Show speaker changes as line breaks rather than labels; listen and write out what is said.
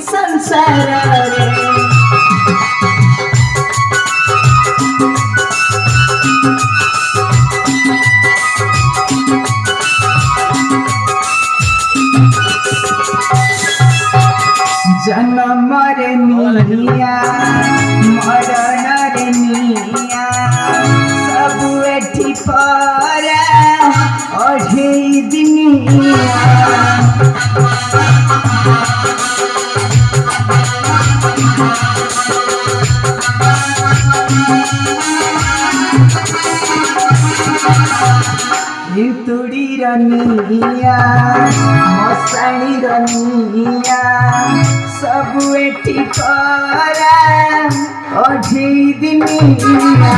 संसार रे जन्म रे निया मरण रे निया सब एठी पर अढ़े दिनिया तुड़ी रनिया मसाणी रनिया सब एठी करा अढ़े दिनिया